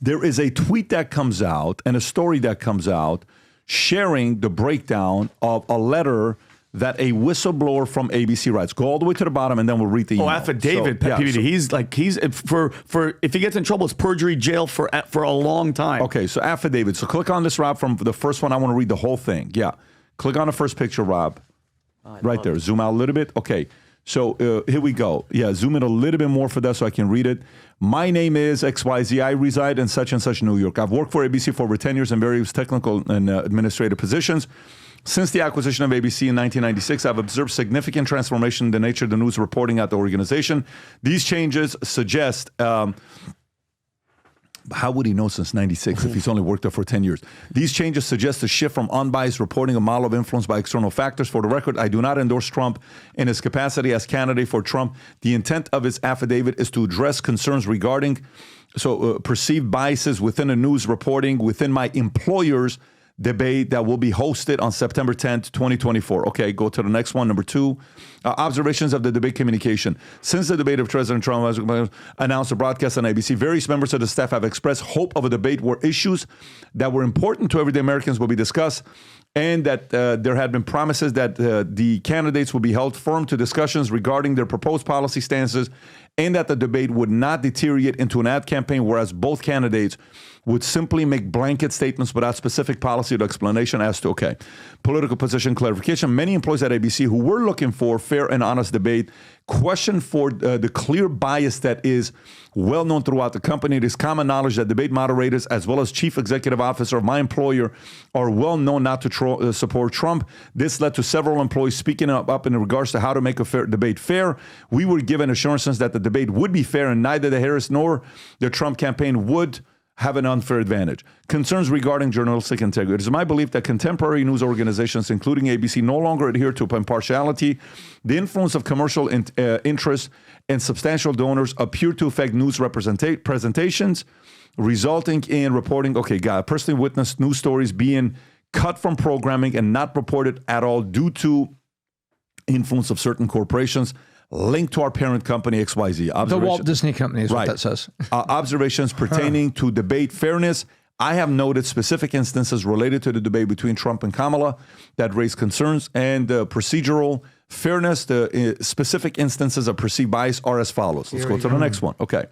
there is a tweet that comes out and a story that comes out sharing the breakdown of a letter that a whistleblower from ABC writes. Go all the way to the bottom, and then we'll read the email. Affidavit, he's for if he gets in trouble, it's perjury jail for a long time. Okay, so affidavit. So click on this, Rob, from the first one. I want to read the whole thing. Yeah. Click on the first picture, Rob. Right there. Zoom out a little bit. Okay. So here we go. Yeah, zoom in a little bit more for that so I can read it. My name is XYZ. I reside in such and such New York. I've worked for ABC for over 10 years in various technical and administrative positions. Since the acquisition of ABC in 1996, I've observed significant transformation in the nature of the news reporting at the organization. These changes suggest... how would he know since 96 if he's only worked there for 10 years? These changes suggest a shift from unbiased reporting, a model of influence by external factors. For the record, I do not endorse Trump in his capacity as candidate for Trump. The intent of his affidavit is to address concerns regarding perceived biases within the news reporting within my employer's debate that will be hosted on September 10th, 2024. Okay, go to the next one, number 2. Observations of the debate communication. Since the debate of President Trump was announced a broadcast on ABC, various members of the staff have expressed hope of a debate where issues that were important to everyday Americans will be discussed, and that there had been promises that the candidates would be held firm to discussions regarding their proposed policy stances, and that the debate would not deteriorate into an ad campaign, whereas both candidates would simply make blanket statements without specific policy or explanation as to, political position clarification. Many employees at ABC who were looking for fair and honest debate questioned for the clear bias that is well known throughout the company. It is common knowledge that debate moderators, as well as chief executive officer of my employer, are well known not to support Trump. This led to several employees speaking up in regards to how to make a fair debate fair. We were given assurances that the debate would be fair, and neither the Harris nor the Trump campaign would have an unfair advantage. Concerns regarding journalistic integrity. It is my belief that contemporary news organizations, including ABC, no longer adhere to impartiality. The influence of commercial interests and substantial donors appear to affect news presentations, resulting in reporting. I personally witnessed news stories being cut from programming and not reported at all due to influence of certain corporations linked to our parent company, XYZ. The Walt Disney Company is what that says. Observations pertaining to debate fairness. I have noted specific instances related to the debate between Trump and Kamala that raise concerns, and procedural fairness. The specific instances of perceived bias are as follows. Let's go to the next one. Okay.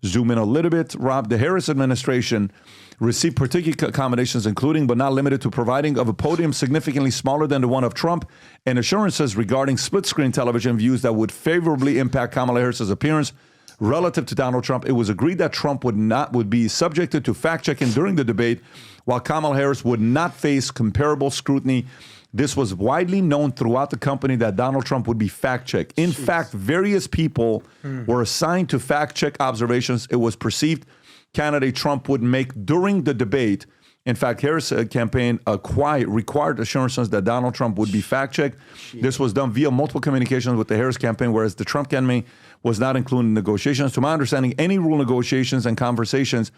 Zoom in a little bit. Rob, the Harris administration received particular accommodations, including but not limited to providing of a podium significantly smaller than the one of Trump, and assurances regarding split-screen television views that would favorably impact Kamala Harris's appearance relative to Donald Trump. It was agreed that Trump would be subjected to fact-checking during the debate, while Kamala Harris would not face comparable scrutiny. This was widely known throughout the company that Donald Trump would be fact-checked. In fact, various people were assigned to fact-check observations it was perceived candidate Trump would make during the debate. In fact, Harris' campaign required assurances that Donald Trump would be fact-checked. This was done via multiple communications with the Harris campaign, whereas the Trump campaign was not included in negotiations. To my understanding, any rule negotiations and conversations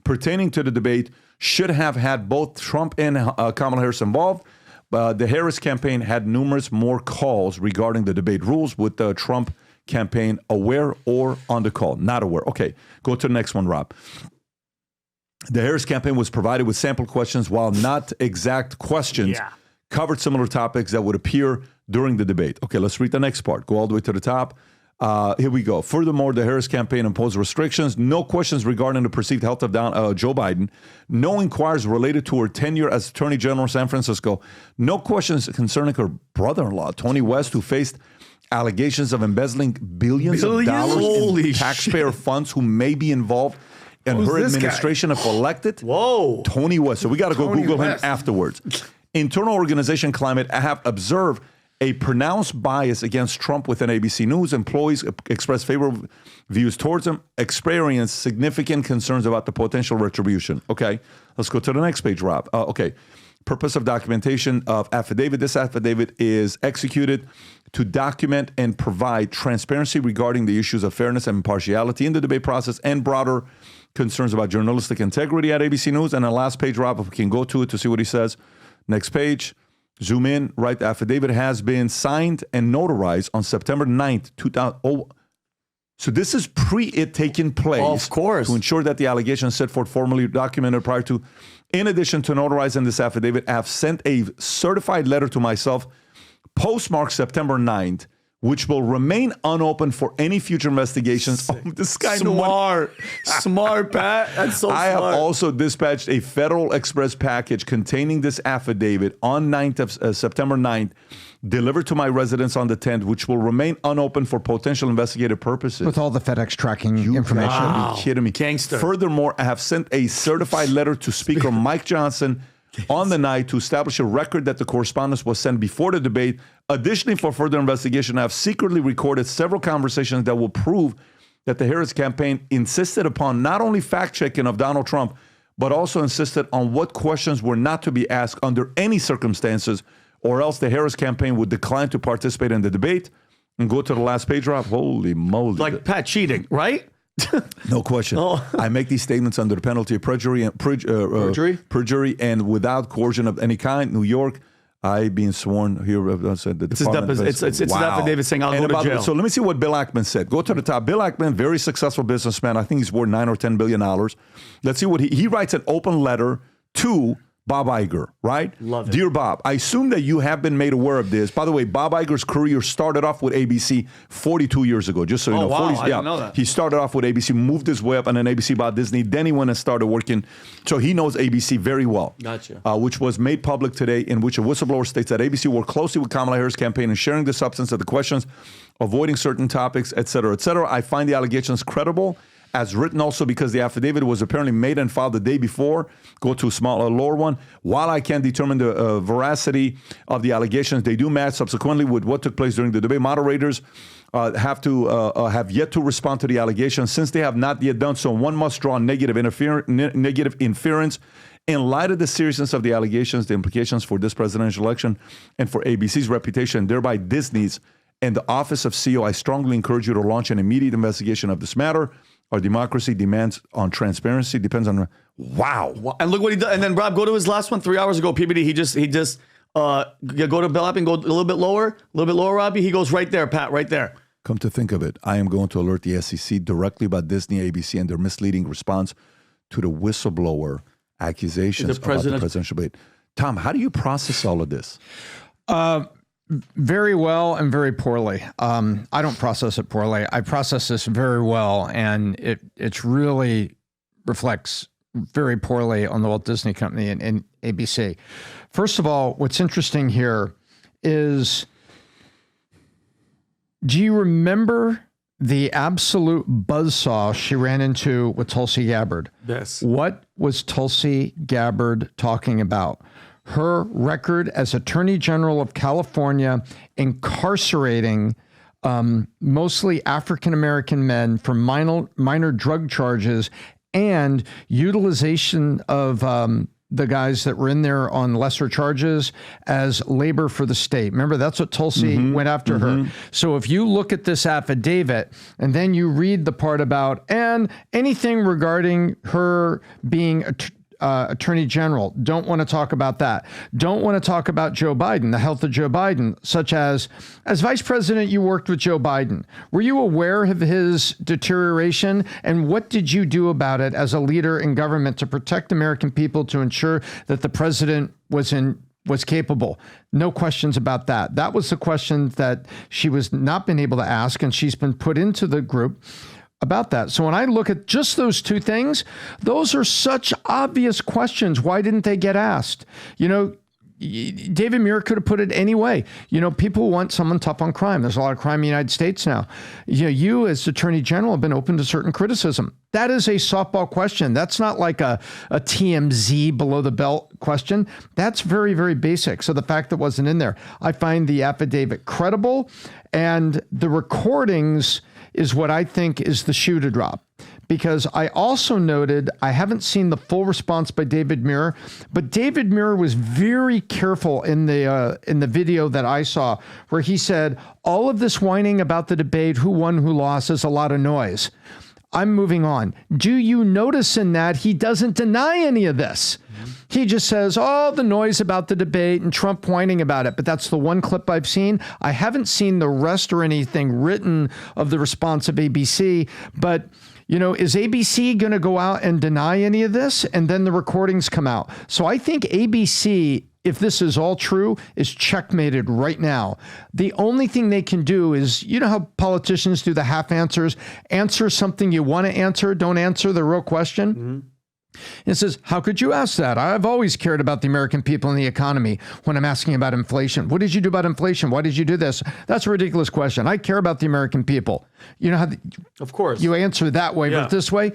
pertaining to the debate should have had both Trump and Kamala Harris involved. The Harris campaign had numerous more calls regarding the debate rules, with the Trump campaign aware or on the call. Not aware. Okay, go to the next one, Rob. The Harris campaign was provided with sample questions, while not exact questions, covered similar topics that would appear during the debate. Okay, let's read the next part. Go all the way to the top. Here we go. Furthermore, the Harris campaign imposed restrictions. No questions regarding the perceived health of Joe Biden. No inquiries related to her tenure as Attorney General of San Francisco. No questions concerning her brother-in-law, Tony West, who faced allegations of embezzling billions of dollars in taxpayer funds, who may be involved in her administration if elected. Whoa. Tony West. So we got to go Google him afterwards. Internal organization climate. I have observed a pronounced bias against Trump within ABC News. Employees express favorable views towards him, experience significant concerns about the potential retribution. Okay, let's go to the next page, Rob. Purpose of documentation of affidavit. This affidavit is executed to document and provide transparency regarding the issues of fairness and impartiality in the debate process, and broader concerns about journalistic integrity at ABC News. And the last page, Rob, if we can go to it to see what he says. Next page. Zoom in, right? The affidavit has been signed and notarized on September 9th, 2000. So this is pre it taking place. Of course. To ensure that the allegations set forth formally documented prior to. In addition to notarizing this affidavit, I have sent a certified letter to myself, postmarked September 9th, which will remain unopened for any future investigations. Oh, this guy Smart, Pat. That's so smart. I have also dispatched a Federal Express package containing this affidavit on September 9th, delivered to my residence on the 10th, which will remain unopened for potential investigative purposes. With all the FedEx tracking information. Are you kidding me? Gangster. Furthermore, I have sent a certified letter to Speaker Mike Johnson on the night to establish a record that the correspondence was sent before the debate. Additionally, for further investigation, I have secretly recorded several conversations that will prove that the Harris campaign insisted upon not only fact-checking of Donald Trump, but also insisted on what questions were not to be asked under any circumstances, or else the Harris campaign would decline to participate in the debate. And go to the last page, Rob. Holy moly. Like Pat cheating, right? No question. I make these statements under the penalty of perjury and perjury and without coercion of any kind. New York, I being sworn here. It's an affidavit saying I'll go to jail. So let me see what Bill Ackman said. Go to the top. Bill Ackman, very successful businessman. I think he's worth $9 or $10 billion. Let's see what he writes an open letter to Bob Iger, right? Love it. Dear Bob, I assume that you have been made aware of this. By the way, Bob Iger's career started off with ABC 42 years ago, just so you know. Wow, I didn't know that. He started off with ABC, moved his way up, and then ABC bought Disney. Then he went and started working. So he knows ABC very well. Gotcha. Which was made public today, in which a whistleblower states that ABC worked closely with Kamala Harris' campaign in sharing the substance of the questions, avoiding certain topics, et cetera, et cetera. I find the allegations credible, as written also because the affidavit was apparently made and filed the day before. Go to a lower one. While I can't determine the veracity of the allegations, they do match subsequently with what took place during the debate. Moderators have yet to respond to the allegations. Since they have not yet done so, one must draw negative inference in light of the seriousness of the allegations, the implications for this presidential election, and for ABC's reputation, thereby Disney's and the office of CEO. I strongly encourage you to launch an immediate investigation of this matter. Our democracy demands on transparency, depends on, wow. And look what he did. And then Rob, go to his last one 3 hours ago, PBD. He just go to Bill App and go a little bit lower, Robbie. He goes right there, Pat, right there. Come to think of it, I am going to alert the SEC directly about Disney, ABC, and their misleading response to the whistleblower accusations about the presidential debate. Tom, how do you process all of this? Very well and very poorly. I don't process it poorly. I process this very well, and it really reflects very poorly on the Walt Disney Company and ABC. First of all, what's interesting here is, do you remember the absolute buzzsaw she ran into with Tulsi Gabbard? Yes. What was Tulsi Gabbard talking about? Her record as Attorney General of California incarcerating mostly African-American men for minor drug charges and utilization of the guys that were in there on lesser charges as labor for the state. Remember, that's what Tulsi went after her. So if you look at this affidavit and then you read the part about and anything regarding her being Attorney General, don't want to talk about that. Don't want to talk about Joe Biden, the health of Joe Biden, such as Vice President, you worked with Joe Biden. Were you aware of his deterioration? And what did you do about it as a leader in government to protect American people, to ensure that the president was capable? No questions about that. That was the question that she was not been able to ask, and she's been put into the group about that. So when I look at just those two things, those are such obvious questions. Why didn't they get asked? You know, David Muir could have put it any way. You know, people want someone tough on crime. There's a lot of crime in the United States now. You as Attorney General have been open to certain criticism. That is a softball question. That's not like a TMZ below the belt question. That's very, very basic. So the fact that wasn't in there, I find the affidavit credible, and the recordings is what I think is the shoe to drop. Because I also noted, I haven't seen the full response by David Muir, but David Muir was very careful in the video that I saw, where he said, all of this whining about the debate, who won, who lost, is a lot of noise. I'm moving on. Do you notice in that he doesn't deny any of this? He just says, oh, the noise about the debate and Trump whining about it. But that's the one clip I've seen. I haven't seen the rest or anything written of the response of ABC. But, you know, is ABC going to go out and deny any of this? And then the recordings come out. So I think ABC, if this is all true, is checkmated right now. The only thing they can do is, you know how politicians do the half answers, answer something you want to answer, don't answer the real question. Mm-hmm. It says, how could you ask that? I've always cared about the American people and the economy when I'm asking about inflation. What did you do about inflation? Why did you do this? That's a ridiculous question. I care about the American people. You know how of course you answer that way, but this way.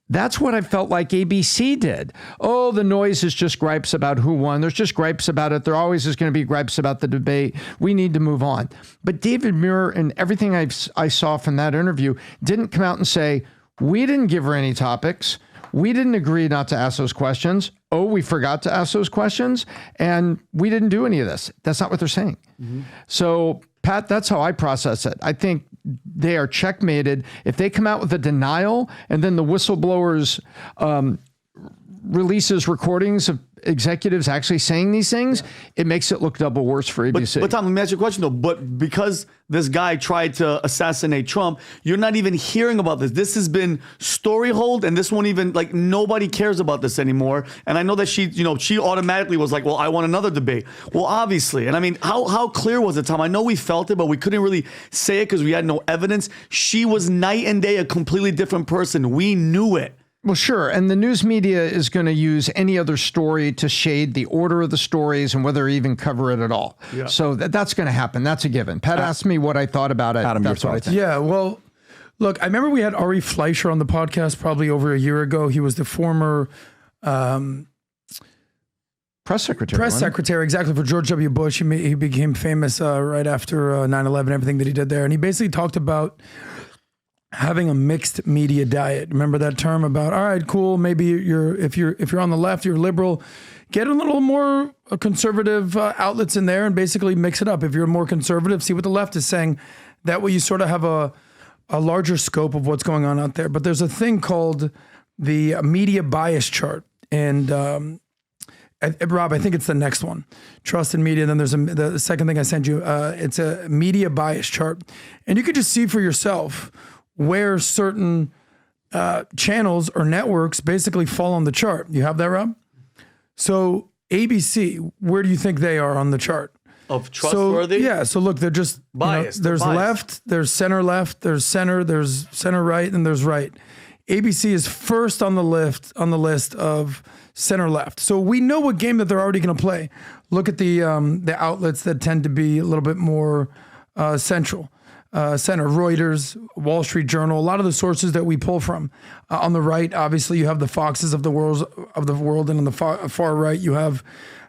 That's what I felt like ABC did. Oh, the noise is just gripes about who won. There's just gripes about it. There always is going to be gripes about the debate. We need to move on. But David Muir and everything I saw from that interview didn't come out and say, we didn't give her any topics. We didn't agree not to ask those questions. Oh, we forgot to ask those questions. And we didn't do any of this. That's not what they're saying. Mm-hmm. So, Pat, that's how I process it. I think they are checkmated. If they come out with a denial and then the whistleblowers releases recordings of executives actually saying these things, it makes it look double worse for ABC. But Tom, let me ask you a question though. But because this guy tried to assassinate Trump, you're not even hearing about this. This has been story hold, and this won't even, like, nobody cares about this anymore. And I know that she automatically was like, well, I want another debate. Well, obviously. And I mean, how clear was it, Tom? I know we felt it, but we couldn't really say it because we had no evidence. She was night and day a completely different person. We knew it. Well, sure. And the news media is going to use any other story to shade the order of the stories and whether even cover it at all. Yeah. So that's going to happen. That's a given. Pat asked me what I thought about it. Adam, that's what I think. Yeah, well, look, I remember we had Ari Fleischer on the podcast probably over a year ago. He was the former press secretary, exactly, for George W. Bush. He became famous right after 9/11, everything that he did there. And he basically talked about having a mixed media diet. Remember that term about, all right, cool, maybe if you're on the left, you're liberal, get a little more conservative outlets in there and basically mix it up. If you're more conservative, see what the left is saying. That way you sort of have a larger scope of what's going on out there. But there's a thing called the media bias chart. And Rob, I think it's the next one. Trust in media. And then there's the second thing I sent you. It's a media bias chart. And you could just see for yourself where certain channels or networks basically fall on the chart. You have that, Rob? So ABC, where do you think they are on the chart? Of trustworthy? So look, they're just biased. There's left, there's center left, there's center right, and there's right. ABC is first on the list of center left. So we know what game that they're already going to play. Look at the outlets that tend to be a little bit more central. Center, Reuters, Wall Street Journal, a lot of the sources that we pull from. On the right, obviously, you have the Foxes of the world, and on the far right, you have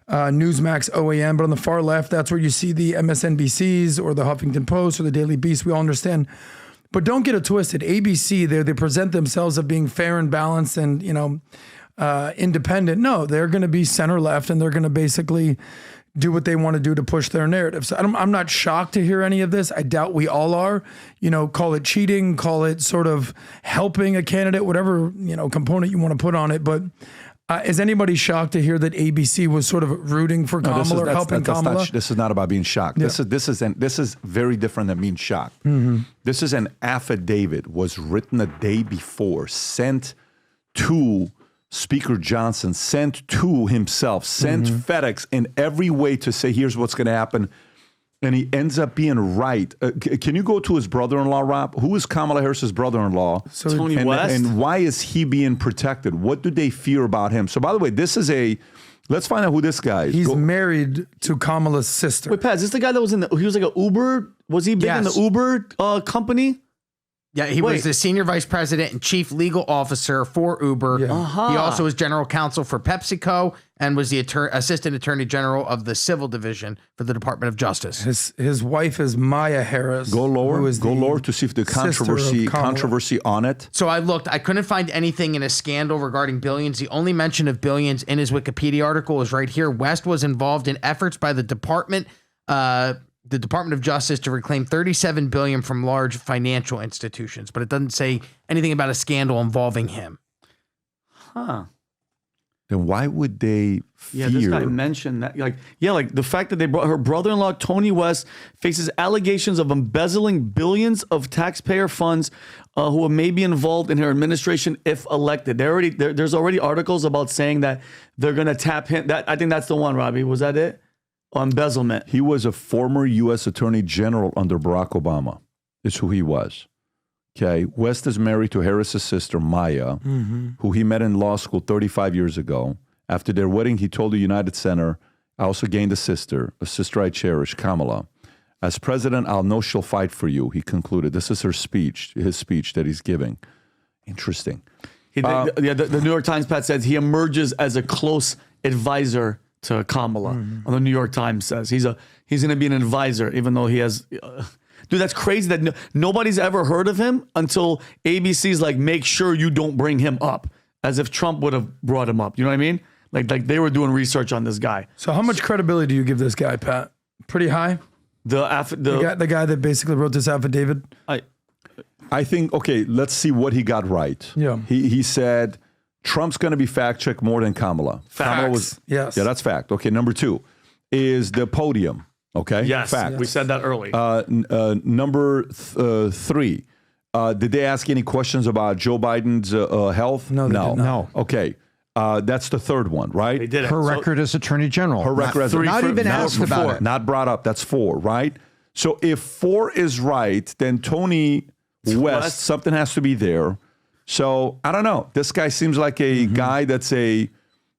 Newsmax, OAN. But on the far left, that's where you see the MSNBCs or the Huffington Post or the Daily Beast. We all understand. But don't get it twisted. ABC, they present themselves as being fair and balanced and independent. No, they're going to be center left, and they're going to basically do what they want to do to push their narrative. So I'm not shocked to hear any of this. I doubt we all are. Call it cheating, call it sort of helping a candidate, whatever component you want to put on it. But is anybody shocked to hear that ABC was sort of rooting for Kamala or helping Kamala? This is not about being shocked. Yeah. This is very different than being shocked. Mm-hmm. This is an affidavit was written a day before, sent to Speaker Johnson, sent to himself, sent FedEx in every way to say, here's what's going to happen. And he ends up being right. Can you go to his brother-in-law, Rob? Who is Kamala Harris's brother-in-law? Tony West. And why is he being protected? What do they fear about him? So, by the way, let's find out who this guy is. He's married to Kamala's sister. Wait, Pat, is this the guy that was he was like an Uber? Was he big in the Uber company? Yeah, he was the senior vice president and chief legal officer for Uber. Yeah. Uh-huh. He also was general counsel for PepsiCo and was the assistant attorney general of the civil division for the Department of Justice. His wife is Maya Harris. Go lower to see if the controversy on it. So I looked. I couldn't find anything in a scandal regarding billions. The only mention of billions in his Wikipedia article is right here. West was involved in efforts by the department the Department of Justice to reclaim $37 billion from large financial institutions, but it doesn't say anything about a scandal involving him. Huh. Then why would they fear? Yeah, this guy mentioned that. Like the fact that they brought her brother-in-law, Tony West, faces allegations of embezzling billions of taxpayer funds who may be involved in her administration if elected. There's already articles about saying that they're going to tap him. I think that's the one, Robbie. Was that it? Embezzlement. He was a former U.S. Attorney General under Barack Obama. Is who he was. Okay. West is married to Harris's sister, Maya, who he met in law school 35 years ago. After their wedding, he told the United Center, I also gained a sister I cherish, Kamala. As president, I'll know she'll fight for you, he concluded. This is his speech that he's giving. Interesting. The New York Times, Pat, says he emerges as a close advisor to Kamala. The New York Times says he's going to be an advisor, even though he has... Dude, that's crazy that nobody's ever heard of him until ABC's like, make sure you don't bring him up, as if Trump would have brought him up. You know what I mean? Like they were doing research on this guy. So how much credibility do you give this guy, Pat? Pretty high? The guy that basically wrote this affidavit? I think, okay, let's see what he got right. Yeah. He said Trump's going to be fact-checked more than Kamala. Facts. Yes. Yeah, that's fact. Okay, number 2 is the podium. Okay. Yes, fact. We said that early. Number 3, did they ask any questions about Joe Biden's health? No, they did not. No. Okay. That's the 3rd one, right? They did it. Her record as Attorney General. Her record as not even asked about it. Not brought up. That's 4, right? So if 4 is right, then Tony West, something has to be there. So I don't know. This guy seems like a guy that's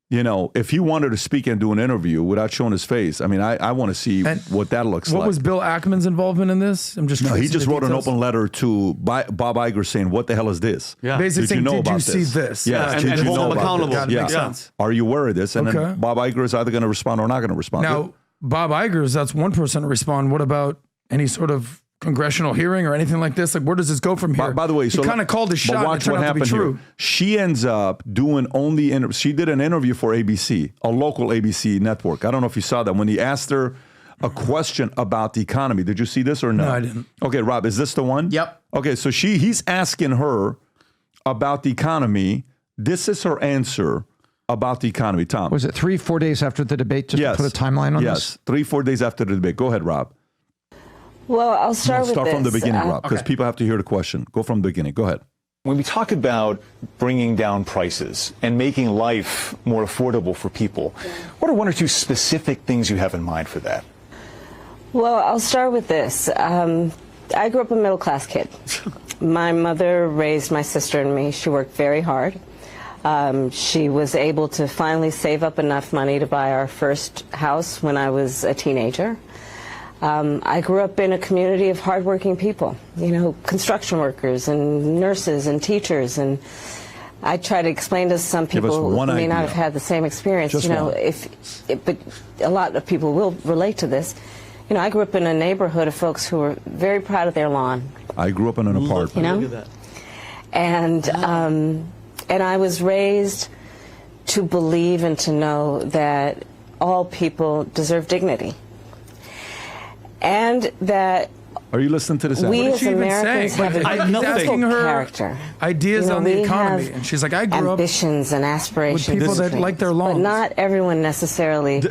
if he wanted to speak and do an interview without showing his face, I mean, I want to see what that looks like. What was Bill Ackman's involvement in this? I'm just he just wrote an open letter to Bob Iger saying, "What the hell is this?" Yeah, basically saying, did you see this? Yes, and did you hold know him about accountable. this? Got it. Yeah. Makes sense. Are you aware of this? And Okay. then Bob Iger is either going to respond or not going to respond. Now, Bob Iger's, that's one person to respond. What about any sort of congressional hearing or anything like this? Like, where does this go from here? By the way, he kind of called his shot. Watch and it what turned out to be happened true. here. She ends up doing she did an interview for ABC, a local ABC network. I don't know if you saw that when he asked her a question about the economy. Did you see this or no? No, I didn't. Okay, Rob, is this the one? Yep. Okay, so he's asking her about the economy. This is her answer about the economy. Tom. Was it 3-4 days after the debate? Just to put a timeline on this? Yes, 3-4 days after the debate. Go ahead, Rob. Well, I'll start with Start this. from the beginning, Rob, because people have to hear the question. Go from the beginning. Go ahead. When we talk about bringing down prices and making life more affordable for people, what are 1 or 2 specific things you have in mind for that? Well, I'll start with this. I grew up a middle-class kid. My mother raised my sister and me. She worked very hard. She was able to finally save up enough money to buy our first house when I was a teenager. I grew up in a community of hardworking people, construction workers and nurses and teachers. And I try to explain to some people who may not have had the same experience, but a lot of people will relate to this. I grew up in a neighborhood of folks who were very proud of their lawn. I grew up in an apartment. Look at that. And I was raised to believe and to know that all people deserve dignity. And that are you listening to this? We What is as she even Americans saying? have a He's asking her character. ideas on the we economy, have and she's like, I grew up ambitions and aspirations with people and that like their things, lawns. but not everyone necessarily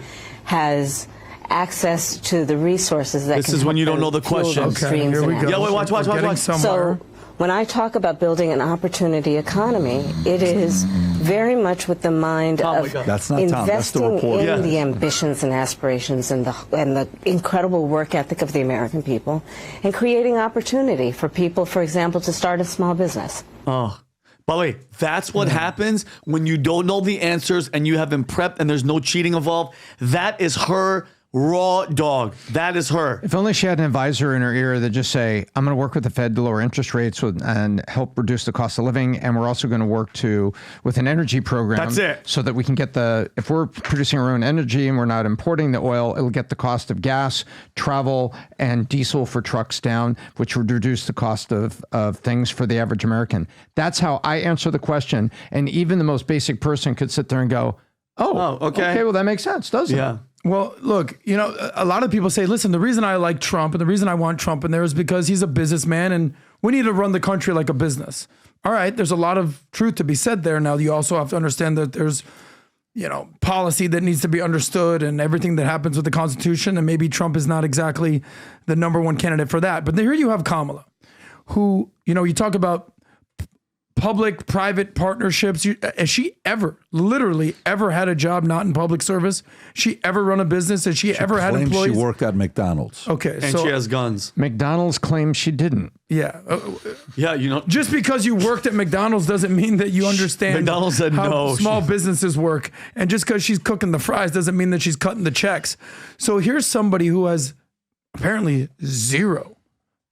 has access to the resources that This can is when help you don't them know the fuel question. those Okay, dreams here we and go. Yeah, wait, watch, watch, watch, Getting watch. somewhere. So when I talk about building an opportunity economy, it is very much with the mind Tom, of wake up. That's not Tom, that's the investing report. in Yeah. the ambitions and aspirations and the incredible work ethic of the American people, and creating opportunity for people, for example, to start a small business. Oh. By the way, that's what happens when you don't know the answers and you have been prepped and there's no cheating involved. That is her raw dog. That is her. If only she had an advisor in her ear that just say, I'm going to work with the Fed to lower interest rates and help reduce the cost of living. And we're also going to work with an energy program. That's it. So that we can get if we're producing our own energy and we're not importing the oil, it'll get the cost of gas, travel, and diesel for trucks down, which would reduce the cost of things for the average American. That's how I answer the question. And even the most basic person could sit there and go, oh, okay. well, that makes sense, doesn't it? Yeah. Well, look, a lot of people say, listen, the reason I like Trump and the reason I want Trump in there is because he's a businessman and we need to run the country like a business. All right, there's a lot of truth to be said there. Now, you also have to understand that there's, policy that needs to be understood and everything that happens with the Constitution. And maybe Trump is not exactly the number one candidate for that. But here you have Kamala, who, you talk about public-private partnerships. Has she literally ever had a job not in public service? She ever run a business? Has she ever had employees? She worked at McDonald's. Okay. And she has guns. McDonald's claims she didn't. Yeah. Yeah, Just because you worked at McDonald's doesn't mean that you understand McDonald's said how no. small businesses work. And just because she's cooking the fries doesn't mean that she's cutting the checks. So here's somebody who has apparently zero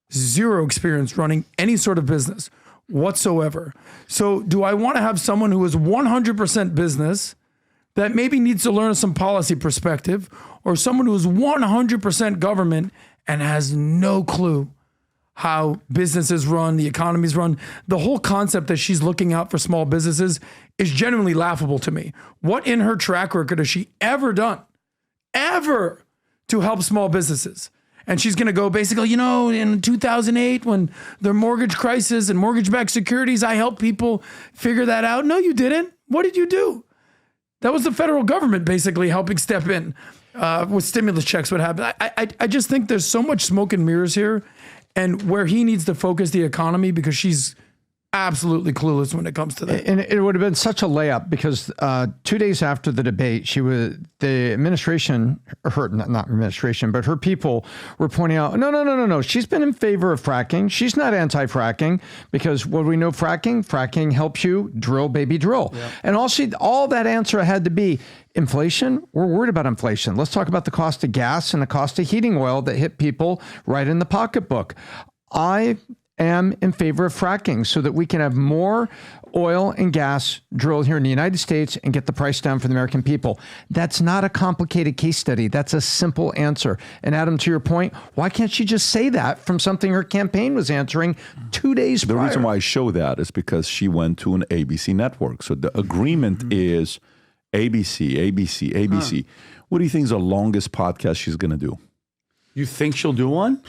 experience running any sort of business whatsoever. So do I want to have someone who is 100% business that maybe needs to learn some policy perspective, or someone who is 100% government and has no clue how businesses run, the economy's run? The whole concept that she's looking out for small businesses is genuinely laughable to me. What in her track record has she ever done, to help small businesses? And she's going to go basically, in 2008, when the mortgage crisis and mortgage-backed securities, I helped people figure that out. No, you didn't. What did you do? That was the federal government basically helping step in with stimulus checks, what happened. I just think there's so much smoke and mirrors here, and where he needs to focus the economy, because she's absolutely clueless when it comes to that. And it would have been such a layup because 2 days after the debate, the administration, not administration, but her people were pointing out, no. She's been in favor of fracking. She's not anti-fracking, because what do we know fracking? Fracking helps you drill, baby, drill. Yeah. And all that answer had to be, inflation? We're worried about inflation. Let's talk about the cost of gas and the cost of heating oil that hit people right in the pocketbook. I am in favor of fracking so that we can have more oil and gas drilled here in the United States and get the price down for the American people. That's not a complicated case study. That's a simple answer. And Adam, to your point, why can't she just say that from something her campaign was answering 2 days prior? The reason why I show that is because she went to an ABC network. So the agreement is ABC. What do you think is the longest podcast she's going to do? You think she'll do one?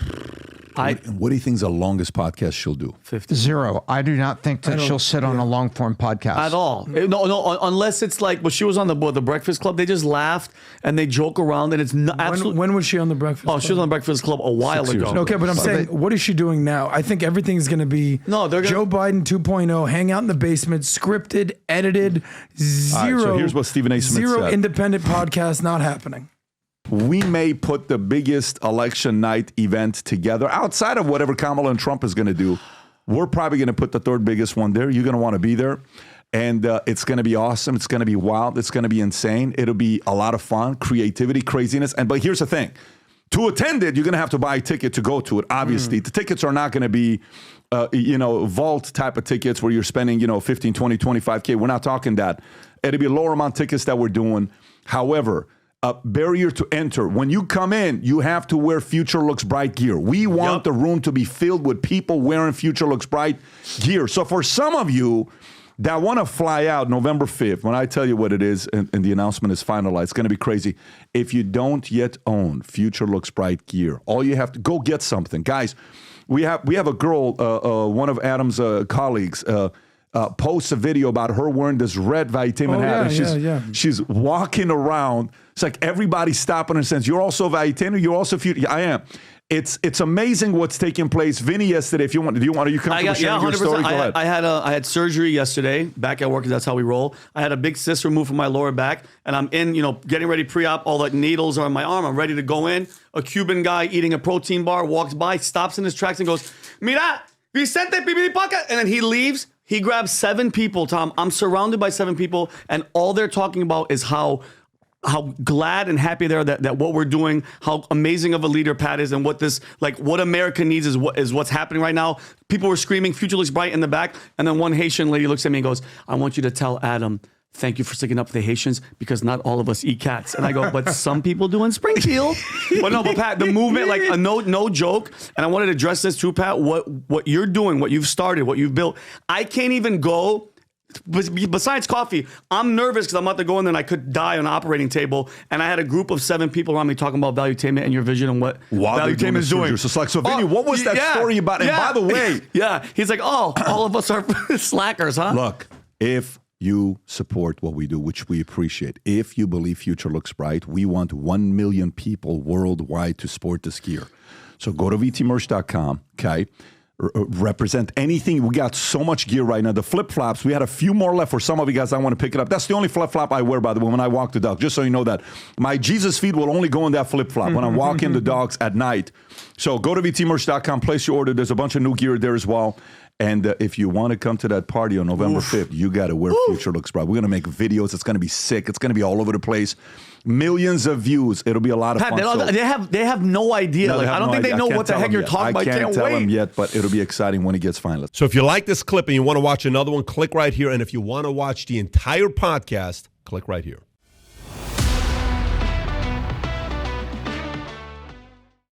What do you think is the longest podcast she'll do? 50. 0. I do not think that she'll sit on a long form podcast at all. No, unless it's like, well, she was on the Breakfast Club. They just laughed and they joke around, and it's not absolutely. When was she on the Breakfast Club? Oh, she was on the Breakfast Club a while ago. Okay, but I'm saying, what is she doing now? I think everything's going to be Joe Biden 2.0, hang out in the basement, scripted, edited, zero. So here's what Stephen A. Smith Zero said. independent podcast not happening. We may put the biggest election night event together outside of whatever Kamala and Trump is going to do. We're probably going to put the third biggest one there. You're going to want to be there. And it's going to be awesome. It's going to be wild. It's going to be insane. It'll be a lot of fun, creativity, craziness. But here's the thing. To attend it, you're going to have to buy a ticket to go to it, obviously. The tickets are not going to be, vault type of tickets where you're spending, 15, 20, 25K. We're not talking that. It'll be lower amount tickets that we're doing. However, barrier to enter. When you come in, you have to wear Future Looks Bright gear. We want the room to be filled with people wearing Future Looks Bright gear. So for some of you that want to fly out November 5th, when I tell you what it is and the announcement is finalized, it's going to be crazy. If you don't yet own Future Looks Bright gear, all you have to go get something. Guys, we have a girl, one of Adam's colleagues, posts a video about her wearing this red Valuetainment hat. She's walking around. It's like everybody's stopping and says, "You're also Valuetainer. You're also future." Yeah, I am. It's amazing what's taking place. Vinny, yesterday, if you want, are you comfortable sharing your story? Go ahead. I had surgery yesterday back at work, because that's how we roll. I had a big cyst removed from my lower back, and I'm in, getting ready pre-op. All the needles are on my arm. I'm ready to go in. A Cuban guy eating a protein bar walks by, stops in his tracks, and goes, "Mira, Vicente Pipipaca," and then he leaves. He grabs 7 people, Tom. I'm surrounded by 7 people, and all they're talking about is how glad and happy they are that what we're doing, how amazing of a leader Pat is, and what America needs is what's happening right now. People were screaming, "Future Looks Bright" in the back, and then one Haitian lady looks at me and goes, "I want you to tell Adam, thank you for sticking up for the Haitians, because not all of us eat cats." And I go, "But some people do in Springfield." But Pat, the movement, no joke. And I wanted to address this too, Pat. What you're doing, what you've started, what you've built. I can't even go besides coffee, I'm nervous because I'm about to go in there and I could die on an operating table. And I had a group of 7 people around me talking about Valuetainment and your vision and what Valuetainment is doing. So it's like, so Vinny, what was that story about? And by the way, he's like, all of us are slackers, huh? Look, if you support what we do, which we appreciate, if you believe future looks bright, we want 1 million people worldwide to sport this gear. So go to vtmerch.com, okay? Represent anything. We got so much gear right now. The flip-flops, we had a few more left for some of you guys. I want to pick it up. That's the only flip-flop I wear, by the way, when I walk the dog, just so you know that. My Jesus feet will only go in that flip-flop when I'm walking the dogs at night. So go to vtmerch.com, place your order. There's a bunch of new gear there as well. And if you want to come to that party on November 5th, you got to wear Future Looks Bright. We're going to make videos. It's going to be sick. It's going to be all over the place. Millions of views. It'll be a lot of fun. They have no idea. No, I don't think they know what the heck you're talking about. I can't tell them yet, but it'll be exciting when it gets finalized. So if you like this clip and you want to watch another one, click right here. And if you want to watch the entire podcast, click right here.